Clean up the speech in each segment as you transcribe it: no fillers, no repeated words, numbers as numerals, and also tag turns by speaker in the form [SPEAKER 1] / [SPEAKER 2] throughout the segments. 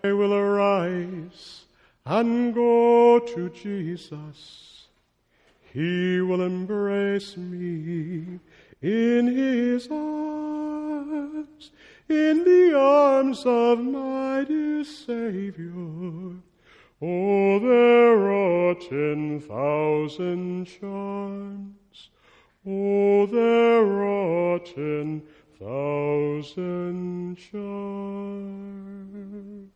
[SPEAKER 1] I will arise and go to Jesus. He will embrace me in his arms, in the arms of my dear Savior. Oh, there are 10,000 charms. Oh, there are 10,000 charms.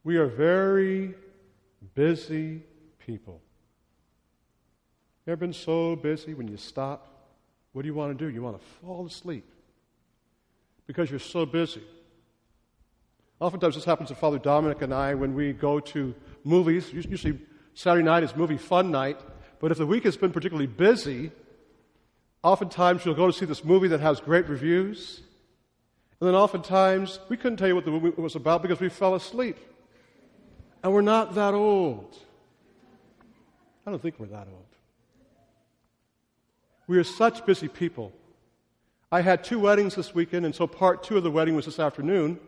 [SPEAKER 1] We are very busy people. You ever been so busy when you stop? What do you want to do? You want to fall asleep because you're so busy. Oftentimes this happens to Father Dominic and I when we go to movies. Usually Saturday night is movie fun night, but if the week has been particularly busy, oftentimes you'll go to see this movie that has great reviews, and then oftentimes we couldn't tell you what the movie was about because we fell asleep. And we're not that old. I don't think we're that old. We are such busy people. I had 2 weddings this weekend, and so part 2 of the wedding was this afternoon.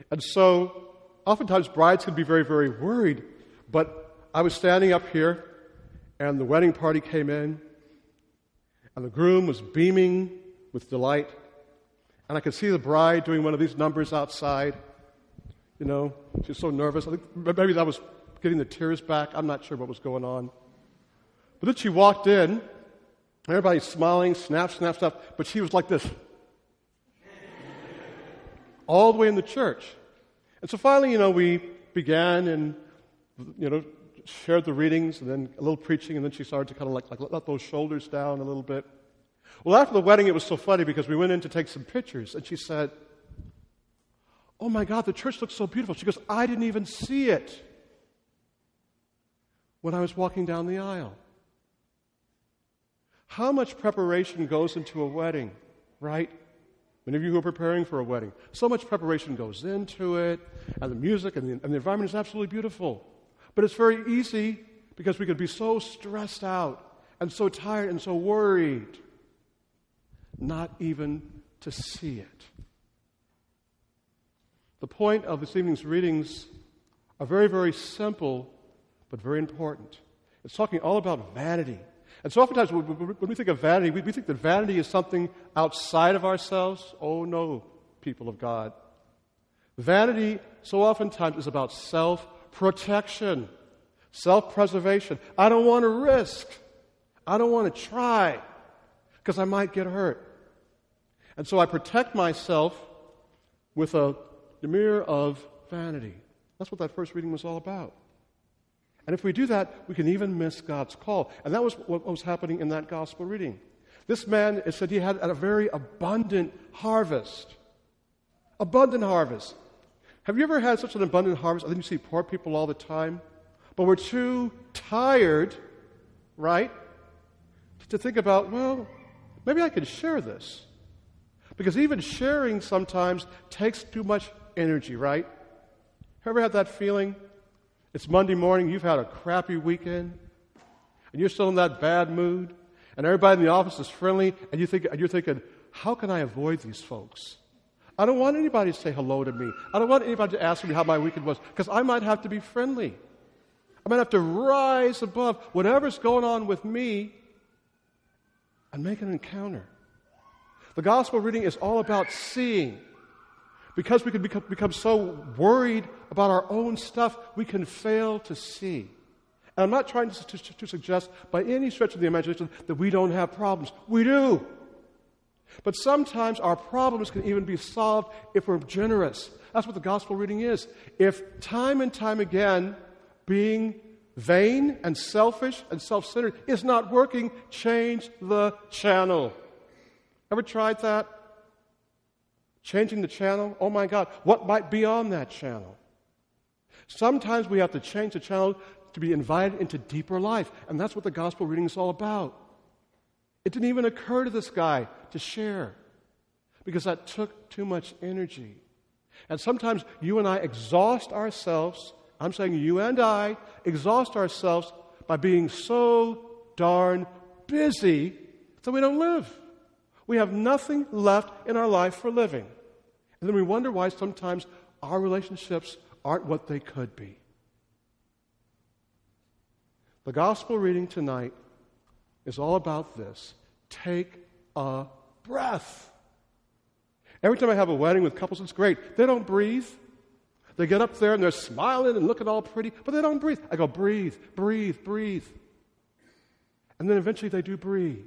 [SPEAKER 1] And so oftentimes brides can be very, very worried. But I was standing up here, and the wedding party came in, and the groom was beaming with delight. And I could see the bride doing one of these numbers outside. You know, she was so nervous. I think maybe that was getting the tears back. I'm not sure what was going on. But then she walked in. Everybody's smiling, snap, but she was like this. All the way in the church. And so finally, we began and, shared the readings and then a little preaching, and then she started to kind of like let those shoulders down a little bit. Well, after the wedding, it was so funny because we went in to take some pictures, and she said, "Oh my God, the church looks so beautiful." She goes, "I didn't even see it when I was walking down the aisle." How much preparation goes into a wedding, right? Many of you who are preparing for a wedding. So much preparation goes into it, and the music and the environment is absolutely beautiful. But it's very easy because we could be so stressed out and so tired and so worried not even to see it. The point of this evening's readings are very, very simple, but very important. It's talking all about vanity. And so oftentimes when we think of vanity, we think that vanity is something outside of ourselves. Oh no, people of God. Vanity so oftentimes is about self-protection, self-preservation. I don't want to risk. I don't want to try because I might get hurt. And so I protect myself with a mirror of vanity. That's what that first reading was all about. And if we do that, we can even miss God's call. And that was what was happening in that gospel reading. This man, it said he had a very abundant harvest. Abundant harvest. Have you ever had such an abundant harvest? I think you see poor people all the time. But we're too tired, right, to think about, well, maybe I can share this. Because even sharing sometimes takes too much energy, right? Ever had that feeling? It's Monday morning, you've had a crappy weekend, and you're still in that bad mood, and everybody in the office is friendly, and you're thinking, how can I avoid these folks? I don't want anybody to say hello to me. I don't want anybody to ask me how my weekend was, because I might have to be friendly. I might have to rise above whatever's going on with me and make an encounter. The gospel reading is all about seeing. Because we can become so worried about our own stuff, we can fail to see. And I'm not trying to suggest by any stretch of the imagination that we don't have problems. We do. But sometimes our problems can even be solved if we're generous. That's what the gospel reading is. If time and time again being vain and selfish and self-centered is not working, change the channel. Ever tried that? Changing the channel? Oh my God, what might be on that channel? Sometimes we have to change the channel to be invited into deeper life, and that's what the gospel reading is all about. It didn't even occur to this guy to share because that took too much energy. And sometimes you and I exhaust ourselves, I'm saying you and I exhaust ourselves by being so darn busy that we don't live. We have nothing left in our life for living. And then we wonder why sometimes our relationships aren't what they could be. The gospel reading tonight is all about this. Take a breath. Every time I have a wedding with couples, it's great. They don't breathe. They get up there and they're smiling and looking all pretty, but they don't breathe. I go, breathe, breathe, breathe. And then eventually they do breathe.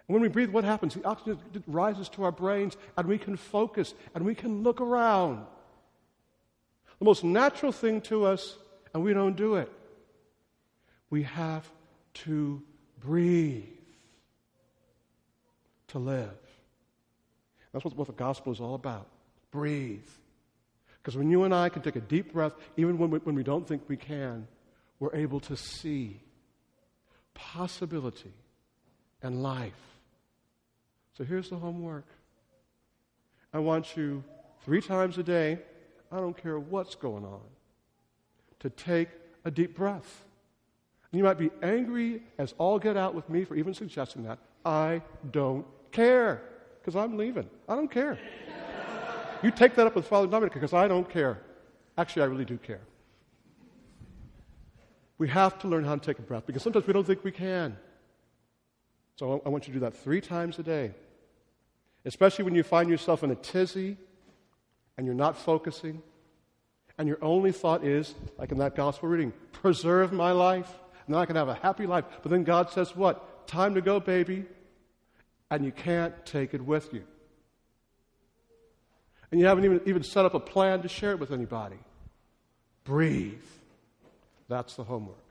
[SPEAKER 1] And when we breathe, what happens? The oxygen rises to our brains and we can focus and we can look around. The most natural thing to us, and we don't do it. We have to breathe to live. That's what the gospel is all about. Breathe. Because when you and I can take a deep breath, even when we don't think we can, we're able to see possibility and life. So here's the homework. I want you 3 times a day, I don't care what's going on, to take a deep breath. And you might be angry as all get out with me for even suggesting that. I don't care, because I'm leaving. I don't care. You take that up with Father Dominic, because I don't care. Actually, I really do care. We have to learn how to take a breath, because sometimes we don't think we can. So I want you to do that 3 times a day. Especially when you find yourself in a tizzy, and you're not focusing, and your only thought is, like in that gospel reading, preserve my life, and then I can have a happy life. But then God says what? Time to go, baby. And you can't take it with you. And you haven't even set up a plan to share it with anybody. Breathe. That's the homework.